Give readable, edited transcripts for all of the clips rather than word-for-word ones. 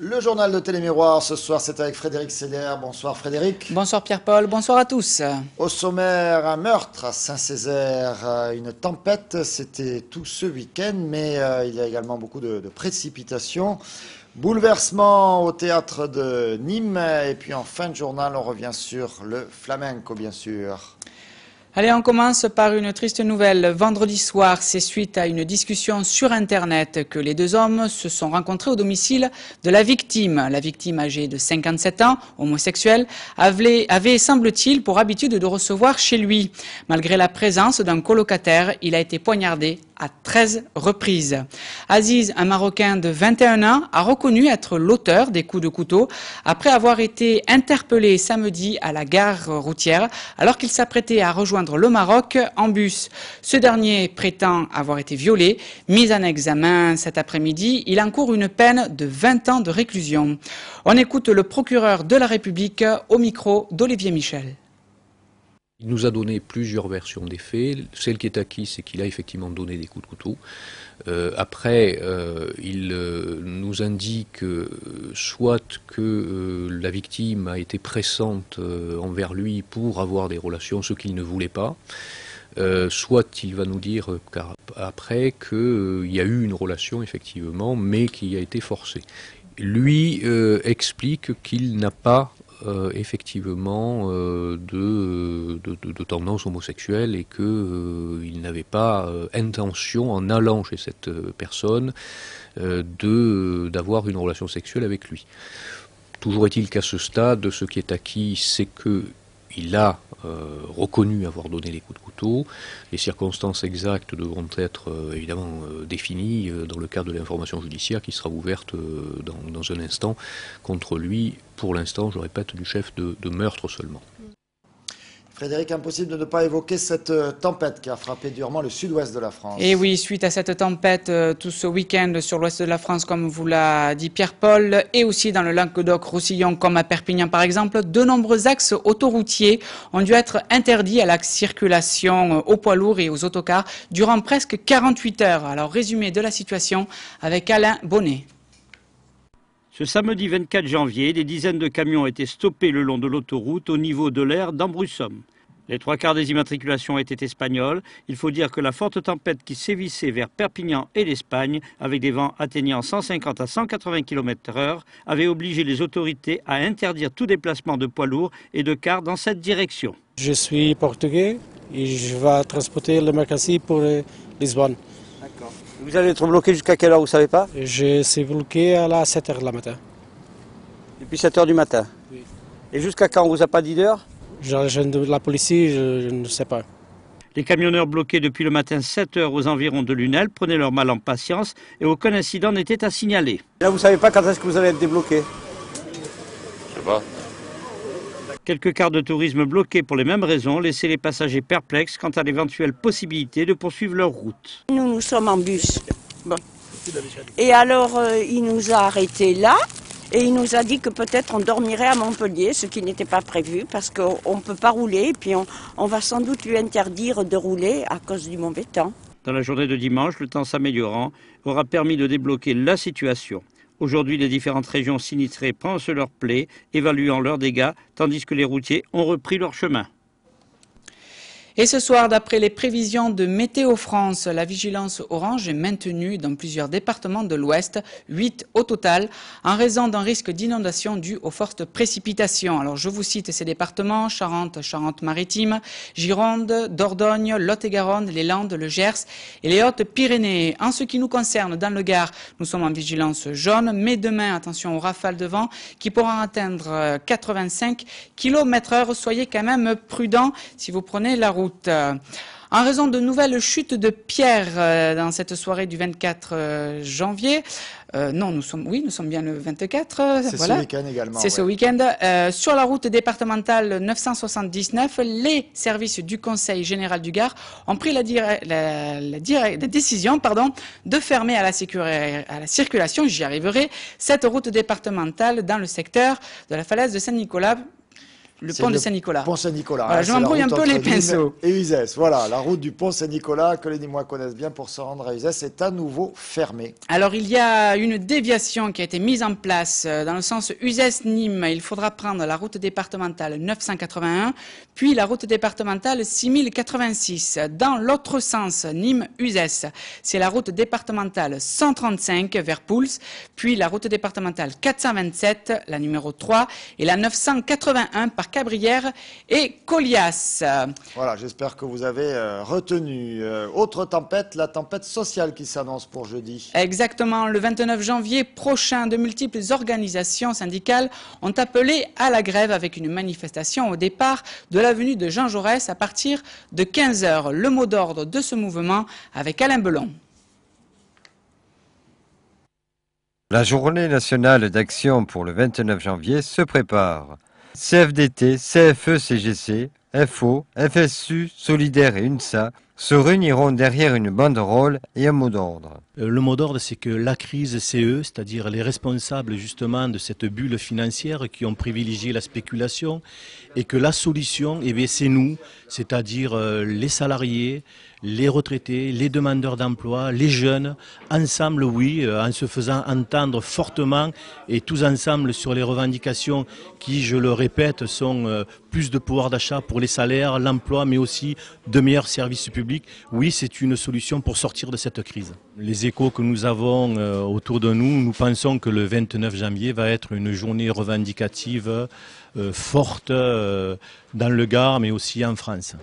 Le journal de Télémiroir, ce soir, c'est avec Frédéric Seller. Bonsoir Frédéric. Bonsoir Pierre-Paul, bonsoir à tous. Au sommaire, un meurtre à Saint-Césaire, une tempête, c'était tout ce week-end, mais il y a également beaucoup de précipitations. Bouleversement au théâtre de Nîmes, et puis en fin de journal, on revient sur le flamenco, bien sûr. Allez, on commence par une triste nouvelle. Vendredi soir, c'est suite à une discussion sur Internet que les deux hommes se sont rencontrés au domicile de la victime. La victime, âgée de 57 ans, homosexuelle, avait, semble-t-il, pour habitude de recevoir chez lui. Malgré la présence d'un colocataire, il a été poignardé à 13 reprises. Aziz, un Marocain de 21 ans, a reconnu être l'auteur des coups de couteau après avoir été interpellé samedi à la gare routière alors qu'il s'apprêtait à rejoindre le Maroc en bus. Ce dernier prétend avoir été violé. Mis en examen cet après-midi, il encourt une peine de 20 ans de réclusion. On écoute le procureur de la République au micro d'Olivier Michel. Il nous a donné plusieurs versions des faits. Celle qui est acquise, c'est qu'il a effectivement donné des coups de couteau. Après, il nous indique soit que la victime a été pressante envers lui pour avoir des relations, ce qu'il ne voulait pas. Soit il va nous dire après qu'il y a eu une relation effectivement, mais qui a été forcée. Lui explique qu'il n'a pas effectivement de tendance homosexuelle et qu'il n'avait pas intention, en allant chez cette personne, d'avoir une relation sexuelle avec lui. Toujours est-il qu'à ce stade, ce qui est acquis, c'est qu'il a reconnu avoir donné les coups de couteau. Les circonstances exactes devront être évidemment définies dans le cadre de l'information judiciaire qui sera ouverte dans un instant contre lui, pour l'instant, je répète, du chef de meurtre seulement. Frédéric, impossible de ne pas évoquer cette tempête qui a frappé durement le sud-ouest de la France. Et oui, suite à cette tempête, tout ce week-end sur l'ouest de la France, comme vous l'a dit Pierre-Paul, et aussi dans le Languedoc-Roussillon, comme à Perpignan par exemple, de nombreux axes autoroutiers ont dû être interdits à la circulation aux poids lourds et aux autocars durant presque 48 heures. Alors, résumé de la situation avec Alain Bonnet. Ce samedi 24 janvier, des dizaines de camions ont été stoppés le long de l'autoroute au niveau de l'aire d'Ambrussum. Les trois quarts des immatriculations étaient espagnoles. Il faut dire que la forte tempête qui sévissait vers Perpignan et l'Espagne, avec des vents atteignant 150 à 180 km/h, avait obligé les autorités à interdire tout déplacement de poids lourds et de cars dans cette direction. Je suis portugais et je vais transporter le mercancie pour Lisbonne. D'accord. Vous allez être bloqué jusqu'à quelle heure, vous ne savez pas? Je suis bloqué à 7h du matin. Depuis 7h du matin? Oui. Et jusqu'à quand, on ne vous a pas dit d'heure? La police, je ne sais pas. Les camionneurs bloqués depuis le matin 7h aux environs de Lunel prenaient leur mal en patience et aucun incident n'était à signaler. Là, vous ne savez pas quand est-ce que vous allez être débloqué? Je sais pas. Quelques cars de tourisme bloqués pour les mêmes raisons laissaient les passagers perplexes quant à l'éventuelle possibilité de poursuivre leur route. Nous sommes en bus. Bon. Et alors, il nous a arrêtés là et il nous a dit que peut-être on dormirait à Montpellier, ce qui n'était pas prévu parce qu'on ne peut pas rouler et puis on va sans doute lui interdire de rouler à cause du mauvais temps. Dans la journée de dimanche, le temps s'améliorant aura permis de débloquer la situation. Aujourd'hui, les différentes régions sinistrées pansent leurs plaies, évaluant leurs dégâts, tandis que les routiers ont repris leur chemin. Et ce soir, d'après les prévisions de Météo France, la vigilance orange est maintenue dans plusieurs départements de l'Ouest, 8 au total, en raison d'un risque d'inondation dû aux fortes précipitations. Alors je vous cite ces départements: Charente, Charente-Maritime, Gironde, Dordogne, Lot-et-Garonne, les Landes, le Gers et les Hautes-Pyrénées. En ce qui nous concerne, dans le Gard, nous sommes en vigilance jaune, mais demain, attention aux rafales de vent qui pourront atteindre 85 km/h. Soyez quand même prudents si vous prenez la route. En raison de nouvelles chutes de pierres dans cette soirée du 24 janvier, nous sommes bien le 24. C'est voilà. ce week-end également. C'est ce week-end. Sur la route départementale 979, les services du Conseil général du Gard ont pris la décision de fermer à la circulation, j'y arriverai, cette route départementale dans le secteur de la falaise de Saint-Nicolas. Le pont de Saint-Nicolas. Pont Saint-Nicolas. Voilà, je m'embrouille un peu les pinceaux. Et Uzès, voilà, la route du pont Saint-Nicolas que les Nîmois connaissent bien pour se rendre à Uzès est à nouveau fermée. Alors il y a une déviation qui a été mise en place dans le sens Uzès-Nîmes. Il faudra prendre la route départementale 981, puis la route départementale 6086. Dans l'autre sens, Nîmes-Uzès, c'est la route départementale 135 vers Pouls, puis la route départementale 427, la numéro 3, et la 981 par Cabrières et Colias. Voilà, j'espère que vous avez retenu. Autre tempête, la tempête sociale qui s'annonce pour jeudi. Exactement, le 29 janvier prochain, de multiples organisations syndicales ont appelé à la grève avec une manifestation au départ de l'avenue de Jean Jaurès à partir de 15 h. Le mot d'ordre de ce mouvement avec Alain Belon. La journée nationale d'action pour le 29 janvier se prépare. CFDT, CFE-CGC, FO, FSU, Solidaire et UNSA se réuniront derrière une banderole et un mot d'ordre. Le mot d'ordre, c'est que la crise, c'est eux, c'est-à-dire les responsables justement de cette bulle financière qui ont privilégié la spéculation, et que la solution, eh bien, c'est nous, c'est-à-dire les salariés, les retraités, les demandeurs d'emploi, les jeunes, ensemble, oui, en se faisant entendre fortement et tous ensemble sur les revendications qui, je le répète, sont plus de pouvoir d'achat pour les salaires, l'emploi, mais aussi de meilleurs services publics. Oui, c'est une solution pour sortir de cette crise. Les échos que nous avons autour de nous, nous pensons que le 29 janvier va être une journée revendicative forte dans le Gard, mais aussi en France.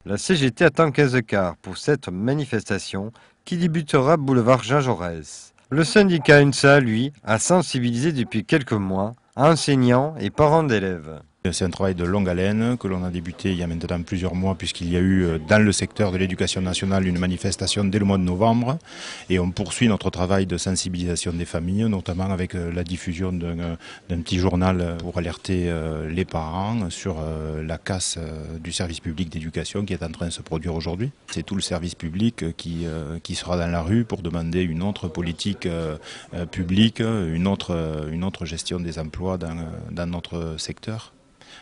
La CGT attend 15 cars pour cette manifestation qui débutera boulevard Jean Jaurès. Le syndicat UNSA, lui, a sensibilisé depuis quelques mois enseignants et parents d'élèves. C'est un travail de longue haleine que l'on a débuté il y a maintenant plusieurs mois, puisqu'il y a eu dans le secteur de l'éducation nationale une manifestation dès le mois de novembre, et on poursuit notre travail de sensibilisation des familles, notamment avec la diffusion d'un petit journal pour alerter les parents sur la casse du service public d'éducation qui est en train de se produire aujourd'hui. C'est tout le service public qui sera dans la rue pour demander une autre politique publique, une autre gestion des emplois dans notre secteur.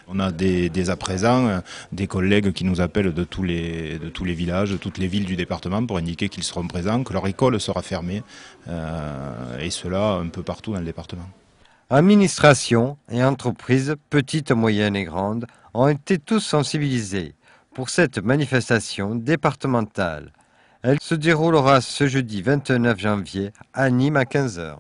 On a dès à présent des collègues qui nous appellent de tous les villages, de toutes les villes du département pour indiquer qu'ils seront présents, que leur école sera fermée, et cela un peu partout dans le département. Administration et entreprises, petites, moyennes et grandes, ont été tous sensibilisés pour cette manifestation départementale. Elle se déroulera ce jeudi 29 janvier à Nîmes à 15 h.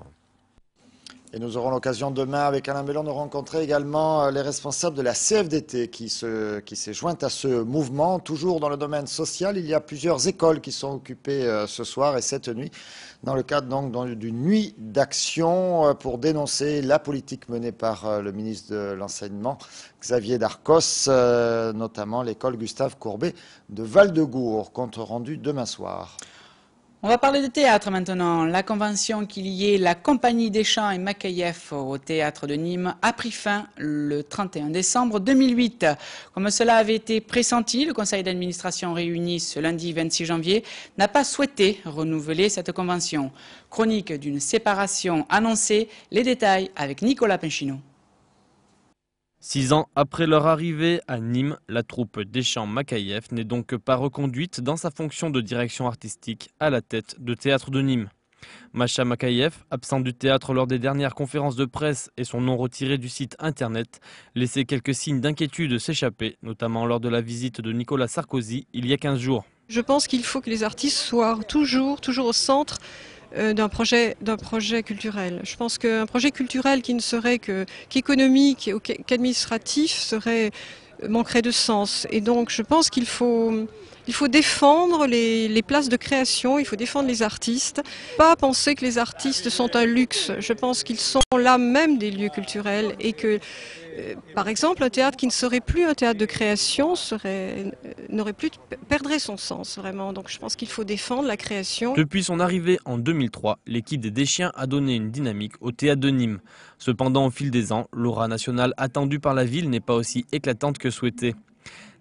Et nous aurons l'occasion demain avec Alain Belon de rencontrer également les responsables de la CFDT qui s'est jointe à ce mouvement. Toujours dans le domaine social, il y a plusieurs écoles qui sont occupées ce soir et cette nuit dans le cadre donc d'une nuit d'action pour dénoncer la politique menée par le ministre de l'Enseignement, Xavier Darcos, notamment l'école Gustave Courbet de Val-de-Gour, compte rendu demain soir. On va parler de théâtre maintenant. La convention qui liait la Compagnie des Champs et Makaïef au théâtre de Nîmes a pris fin le 31 décembre 2008. Comme cela avait été pressenti, le conseil d'administration réuni ce lundi 26 janvier n'a pas souhaité renouveler cette convention. Chronique d'une séparation annoncée, les détails avec Nicolas Pinchino. 6 ans après leur arrivée à Nîmes, la troupe Deschamps Makaïef n'est donc pas reconduite dans sa fonction de direction artistique à la tête de Théâtre de Nîmes. Macha Makaïef, absente du théâtre lors des dernières conférences de presse et son nom retiré du site internet, laissait quelques signes d'inquiétude s'échapper, notamment lors de la visite de Nicolas Sarkozy il y a 15 jours. Je pense qu'il faut que les artistes soient toujours au centre d'un projet culturel. Je pense qu'un projet culturel qui ne serait qu'économique ou qu'administratif manquerait de sens. Et donc je pense qu'il faut défendre les places de création, il faut défendre les artistes. Pas penser que les artistes sont un luxe. Je pense qu'ils sont là même des lieux culturels et que, par exemple, un théâtre qui ne serait plus un théâtre de création perdrait son sens vraiment. Donc je pense qu'il faut défendre la création. Depuis son arrivée en 2003, l'équipe des Deschiens a donné une dynamique au théâtre de Nîmes. Cependant, au fil des ans, l'aura nationale attendue par la ville n'est pas aussi éclatante que souhaitée.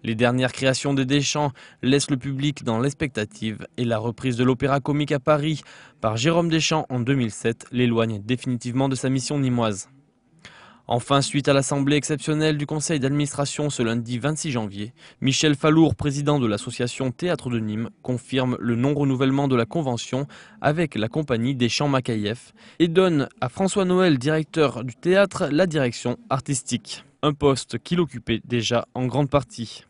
Les dernières créations des Deschamps laissent le public dans l'expectative et la reprise de l'Opéra Comique à Paris par Jérôme Deschamps en 2007 l'éloigne définitivement de sa mission nîmoise. Enfin, suite à l'assemblée exceptionnelle du conseil d'administration ce lundi 26 janvier, Michel Fallour, président de l'association Théâtre de Nîmes, confirme le non-renouvellement de la convention avec la compagnie Deschamps Macaïef et donne à François Noël, directeur du théâtre, la direction artistique. Un poste qu'il occupait déjà en grande partie.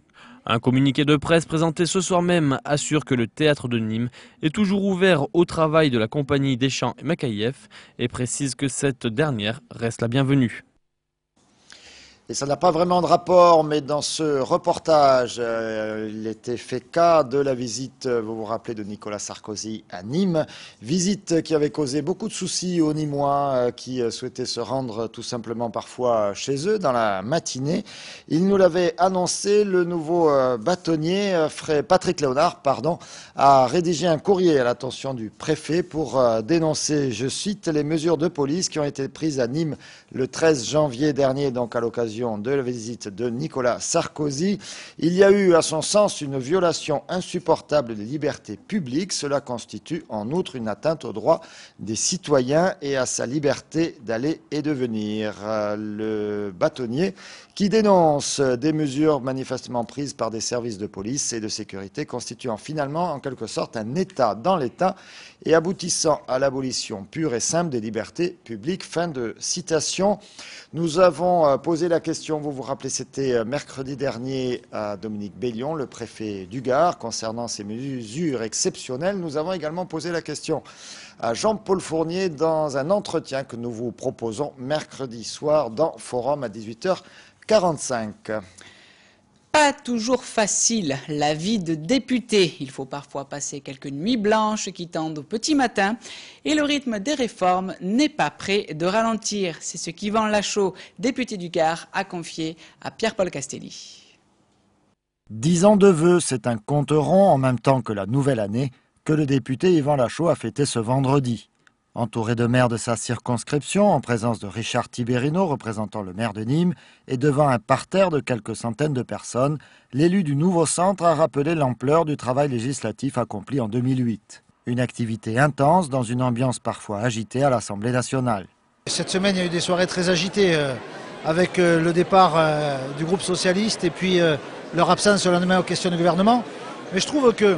Un communiqué de presse présenté ce soir même assure que le théâtre de Nîmes est toujours ouvert au travail de la compagnie Deschamps et Macaïef et précise que cette dernière reste la bienvenue. Et ça n'a pas vraiment de rapport, mais dans ce reportage, il était fait cas de la visite, vous vous rappelez, de Nicolas Sarkozy à Nîmes. Visite qui avait causé beaucoup de soucis aux Nîmois qui souhaitaient se rendre tout simplement parfois chez eux dans la matinée. Il nous l'avait annoncé, le nouveau bâtonnier, Patrick Léonard, a rédigé un courrier à l'attention du préfet pour dénoncer, je cite, les mesures de police qui ont été prises à Nîmes le 13 janvier dernier, donc à l'occasion de la visite de Nicolas Sarkozy. Il y a eu, à son sens, une violation insupportable des libertés publiques. Cela constitue en outre une atteinte aux droits des citoyens et à sa liberté d'aller et de venir. Le bâtonnier qui dénonce des mesures manifestement prises par des services de police et de sécurité constituant finalement en quelque sorte un État dans l'État et aboutissant à l'abolition pure et simple des libertés publiques. Fin de citation. Nous avons posé la question, vous vous rappelez, c'était mercredi dernier à Dominique Bellion, le préfet du Gard, concernant ces mesures exceptionnelles. Nous avons également posé la question à Jean-Paul Fournier dans un entretien que nous vous proposons mercredi soir dans Forum à 18h45. Pas toujours facile, la vie de député. Il faut parfois passer quelques nuits blanches qui tendent au petit matin et le rythme des réformes n'est pas prêt de ralentir. C'est ce qu'Yvan Lachaud, député du Gard, a confié à Pierre-Paul Castelli. 10 ans de vœux, c'est un compte rond en même temps que la nouvelle année que le député Yvan Lachaud a fêté ce vendredi. Entouré de maires de sa circonscription, en présence de Richard Tiberino, représentant le maire de Nîmes, et devant un parterre de quelques centaines de personnes, l'élu du nouveau centre a rappelé l'ampleur du travail législatif accompli en 2008. Une activité intense dans une ambiance parfois agitée à l'Assemblée nationale. Cette semaine, il y a eu des soirées très agitées avec le départ du groupe socialiste et puis leur absence le lendemain aux questions du gouvernement. Mais je trouve que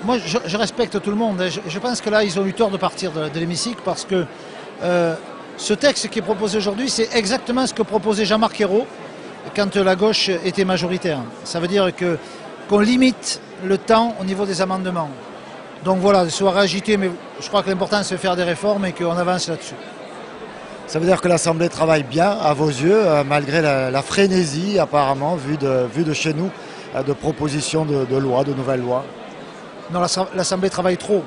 moi, je respecte tout le monde. Je pense que là, ils ont eu tort de partir de l'hémicycle parce que ce texte qui est proposé aujourd'hui, c'est exactement ce que proposait Jean-Marc Ayrault quand la gauche était majoritaire. Ça veut dire qu'on limite le temps au niveau des amendements. Donc voilà, des soirées agitées, mais je crois que l'important, c'est de faire des réformes et qu'on avance là-dessus. Ça veut dire que l'Assemblée travaille bien, à vos yeux, malgré la frénésie, apparemment, vue de chez nous, de propositions de lois, de nouvelles lois. Non, l'Assemblée travaille trop.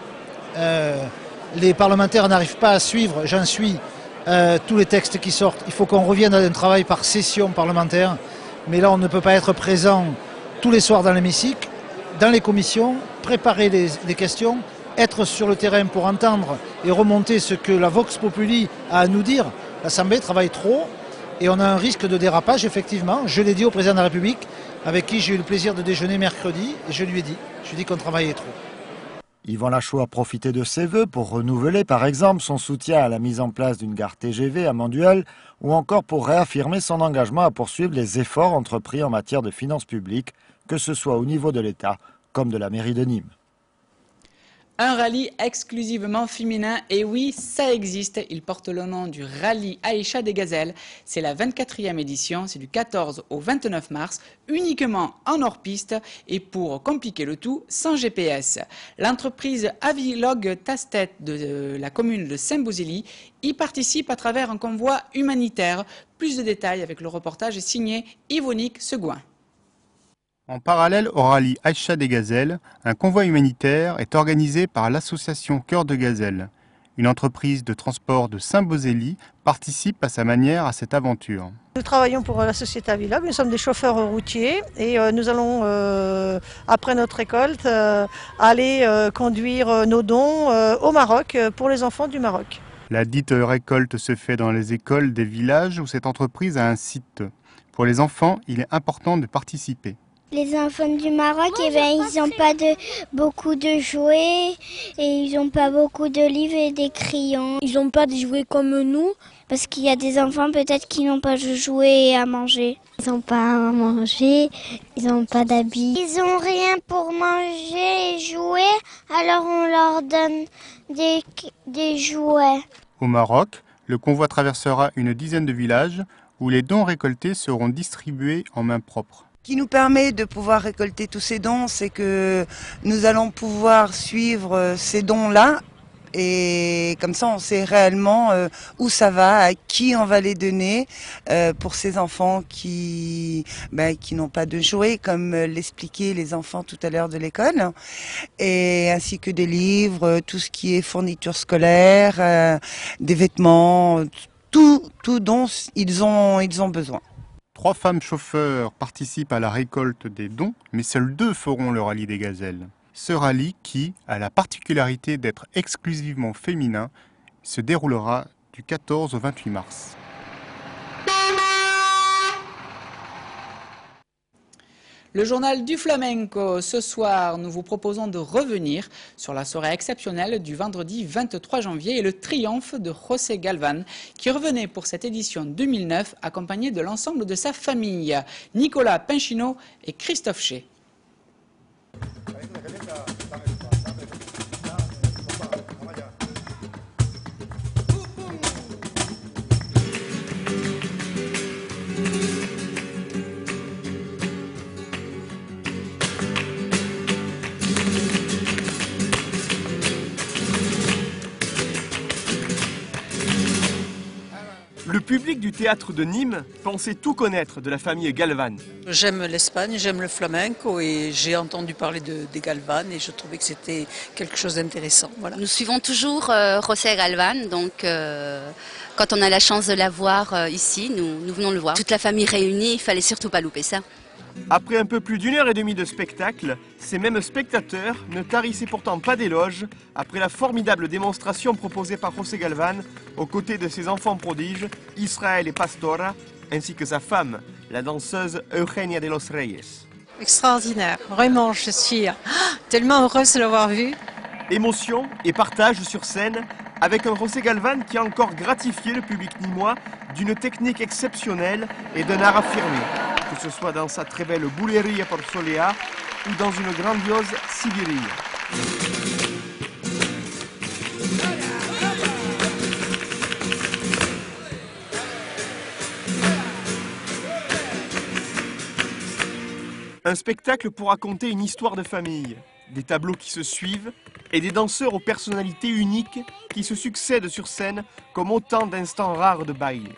Les parlementaires n'arrivent pas à suivre, j'en suis, tous les textes qui sortent. Il faut qu'on revienne à un travail par session parlementaire. Mais là, on ne peut pas être présent tous les soirs dans l'hémicycle, dans les commissions, préparer les questions, être sur le terrain pour entendre et remonter ce que la Vox Populi a à nous dire. L'Assemblée travaille trop et on a un risque de dérapage, effectivement. Je l'ai dit au président de la République, avec qui j'ai eu le plaisir de déjeuner mercredi, et je lui ai dit qu'on travaillait trop. Yvan Lachaud a profité de ses vœux pour renouveler, par exemple, son soutien à la mise en place d'une gare TGV à Manduel, ou encore pour réaffirmer son engagement à poursuivre les efforts entrepris en matière de finances publiques, que ce soit au niveau de l'État comme de la mairie de Nîmes. Un rallye exclusivement féminin, et oui, ça existe. Il porte le nom du rallye Aïcha des Gazelles. C'est la 24e édition, c'est du 14 au 29 mars, uniquement en hors-piste et pour compliquer le tout, sans GPS. L'entreprise Avilog Tastet de la commune de Saint-Bouzély y participe à travers un convoi humanitaire. Plus de détails avec le reportage signé Yvonique Seguin. En parallèle au rallye Aïcha des Gazelles, un convoi humanitaire est organisé par l'association Cœur de Gazelle. Une entreprise de transport de Saint-Bouzély participe à sa manière à cette aventure. Nous travaillons pour la société Avilog, nous sommes des chauffeurs routiers et nous allons, après notre récolte, aller conduire nos dons au Maroc pour les enfants du Maroc. La dite récolte se fait dans les écoles des villages où cette entreprise a un site. Pour les enfants, il est important de participer. Les enfants du Maroc, ils n'ont pas beaucoup de jouets et ils n'ont pas beaucoup de livres et des crayons. Ils n'ont pas des jouets comme nous. parce qu'il y a des enfants peut-être qui n'ont pas de jouets et à manger. Ils n'ont pas à manger, ils n'ont pas d'habits. Ils n'ont rien pour manger et jouer, alors on leur donne des jouets. Au Maroc, le convoi traversera une dizaine de villages où les dons récoltés seront distribués en main propre. Ce qui nous permet de pouvoir récolter tous ces dons, c'est que nous allons pouvoir suivre ces dons-là et comme ça on sait réellement où ça va, à qui on va les donner pour ces enfants qui n'ont pas de jouets, comme l'expliquaient les enfants tout à l'heure de l'école, et ainsi que des livres, tout ce qui est fourniture scolaire, des vêtements, tout dont ils ont besoin. 3 femmes chauffeurs participent à la récolte des dons, mais seules 2 feront le rallye des gazelles. Ce rallye, qui a la particularité d'être exclusivement féminin, se déroulera du 14 au 28 mars. Le journal du flamenco. Ce soir, nous vous proposons de revenir sur la soirée exceptionnelle du vendredi 23 janvier et le triomphe de José Galvan, qui revenait pour cette édition 2009 accompagné de l'ensemble de sa famille, Nicolas Pinchino et Christophe Ché. Le public du théâtre de Nîmes pensait tout connaître de la famille Galvan. J'aime l'Espagne, j'aime le flamenco et j'ai entendu parler des Galvan et je trouvais que c'était quelque chose d'intéressant. Voilà. Nous suivons toujours José Galvan, donc quand on a la chance de la voir ici, nous venons le voir. Toute la famille réunie, il fallait surtout pas louper ça. Après un peu plus d'1h30 de spectacle, ces mêmes spectateurs ne tarissaient pourtant pas d'éloges après la formidable démonstration proposée par José Galvan aux côtés de ses enfants prodiges, Israël et Pastora, ainsi que sa femme, la danseuse Eugenia de los Reyes. Extraordinaire, vraiment, je suis tellement heureuse de l'avoir vu. Émotion et partage sur scène avec un José Galvan qui a encore gratifié le public nîmois d'une technique exceptionnelle et d'un art affirmé, que ce soit dans sa très belle Bulería por Soleá ou dans une grandiose Sibirille. Un spectacle pour raconter une histoire de famille, des tableaux qui se suivent et des danseurs aux personnalités uniques qui se succèdent sur scène comme autant d'instants rares de baile.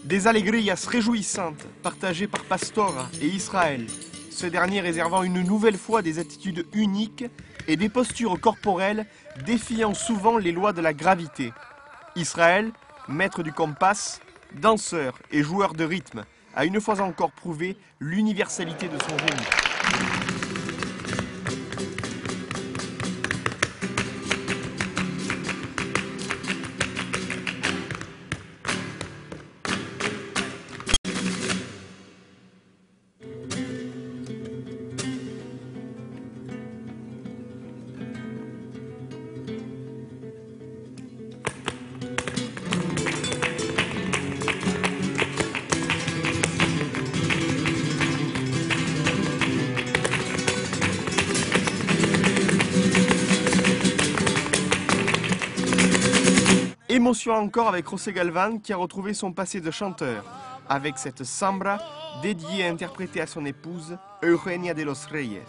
Des allegrillas réjouissantes partagées par Pastora et Israël, ce dernier réservant une nouvelle fois des attitudes uniques et des postures corporelles défiant souvent les lois de la gravité. Israël, maître du compas, danseur et joueur de rythme, a une fois encore prouvé l'universalité de son génie. Émotion encore avec José Galvan qui a retrouvé son passé de chanteur, avec cette sambra dédiée et interprétée à son épouse Eugenia de los Reyes.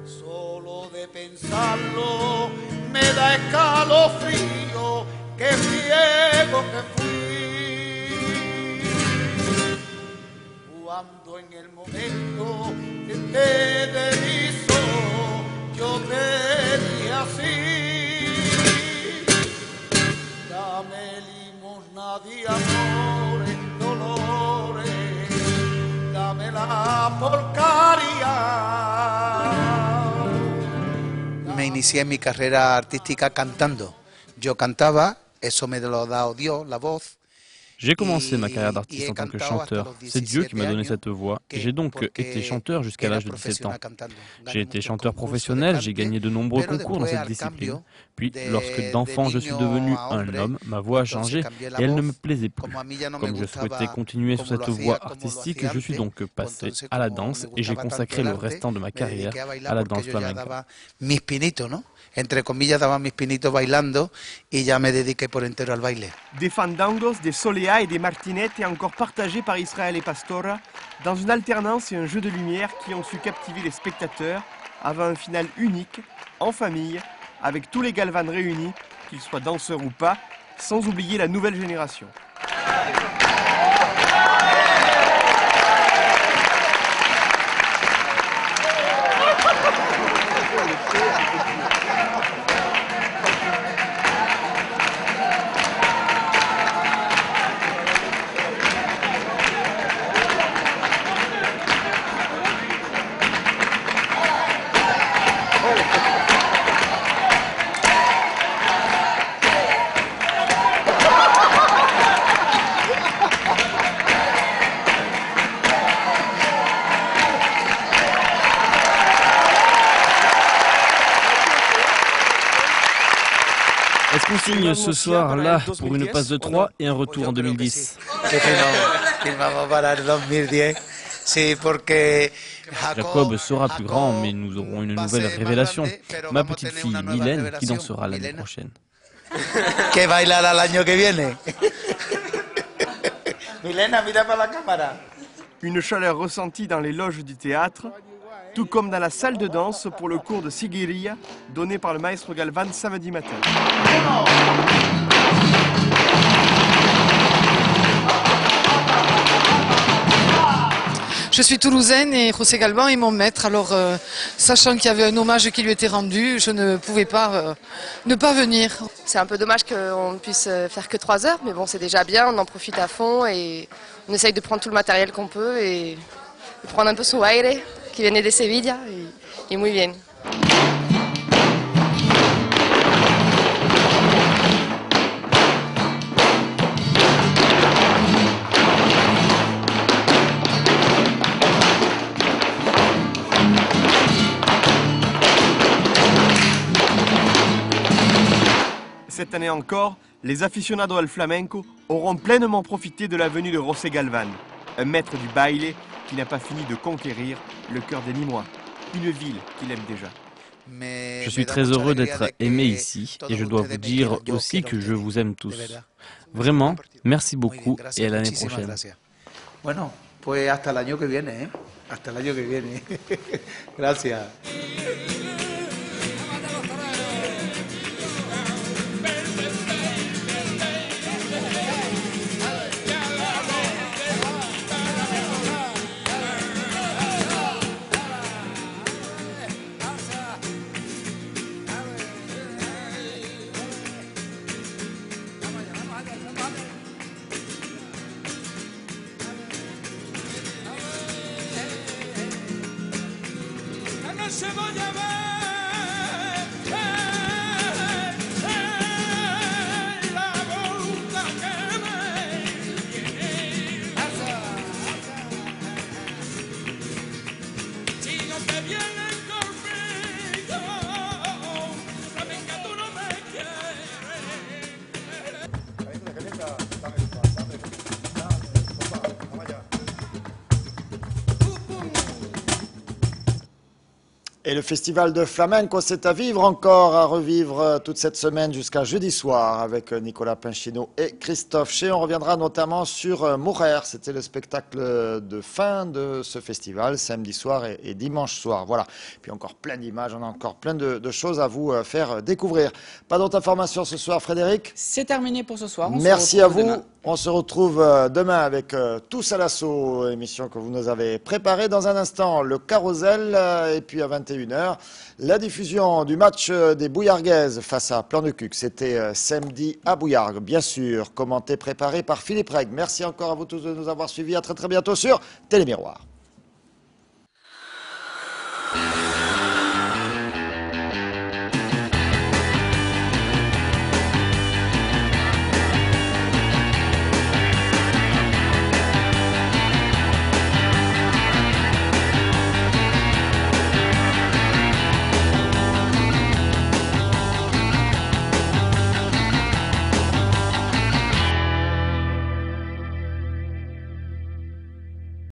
Solo de pensarlo me da escalofrío, que ciego que fui. Cuando en el momento que te deshizo, yo te di así. Dame limosna de amores, dolores, dame la porcaria. Me inicié en mi carrera artística cantando. Yo cantaba, eso me lo ha dado Dios, la voz. J'ai commencé ma carrière d'artiste en tant que chanteur. C'est Dieu qui m'a donné cette voix. Et j'ai donc été chanteur jusqu'à l'âge de 17 ans. J'ai été chanteur professionnel, j'ai gagné de nombreux concours dans cette discipline. Puis, lorsque d'enfant je suis devenu un homme, ma voix a changé et elle ne me plaisait plus. Comme je souhaitais continuer sur cette voie artistique, je suis donc passé à la danse et j'ai consacré le restant de ma carrière à la danse flamenca. Mis pinitos, ¿no? Entre comillas daba mis pinitos bailando y ya me dediqué por entero al baile. Des fandangos, des soleas et des martinettes et encore partagés par Israël et Pastora dans une alternance et un jeu de lumière qui ont su captiver les spectateurs avant un final unique, en famille, avec tous les Galvan réunis, qu'ils soient danseurs ou pas, sans oublier la nouvelle génération. Est-ce qu'on signe ce soir là pour une passe de 3 et un retour en 2010? Jacob sera plus grand, mais nous aurons une nouvelle révélation. Ma petite fille Mylène qui dansera l'année prochaine. Que bailará el año que viene. Milena, mira para la cámara. Une chaleur ressentie dans les loges du théâtre, tout comme dans la salle de danse pour le cours de Siguiria donné par le maestro Galvan samedi matin. Je suis toulousaine et José Galvan est mon maître. Alors, sachant qu'il y avait un hommage qui lui était rendu, je ne pouvais pas ne pas venir. C'est un peu dommage qu'on ne puisse faire que 3 heures, mais bon, c'est déjà bien, on en profite à fond et on essaye de prendre tout le matériel qu'on peut et de prendre un peu su aire, qui viene de Sevilla, et muy bien. Cette année encore, les aficionados al flamenco auront pleinement profité de la venue de José Galvan, un maître du baile qui n'a pas fini de conquérir le cœur des Nîmois, une ville qu'il aime déjà. Je suis très heureux d'être aimé ici et je dois vous dire aussi que je vous aime tous. Vraiment, merci beaucoup et à l'année prochaine. Bueno, pues hasta el año que viene, ¿eh? Hasta el año que viene. Gracias. Se voy a ver. Et le festival de flamenco, c'est à vivre encore, à revivre toute cette semaine jusqu'à jeudi soir avec Nicolas Pinchino et Christophe Ché. On reviendra notamment sur Mourer. C'était le spectacle de fin de ce festival, samedi soir et dimanche soir. Voilà. Puis encore plein d'images, on a encore plein de choses à vous faire découvrir. Pas d'autres informations ce soir, Frédéric? C'est terminé pour ce soir. Merci à vous. Demain. On se retrouve demain avec Tous à l'assaut, émission que vous nous avez préparée. Dans un instant, le carrousel et puis à 21h, la diffusion du match des Bouillarguaises face à Plan de Cuc. C'était samedi à Bouillargues, bien sûr, commenté, préparé par Philippe Reg. Merci encore à vous tous de nous avoir suivis. À très très bientôt sur Télémiroir.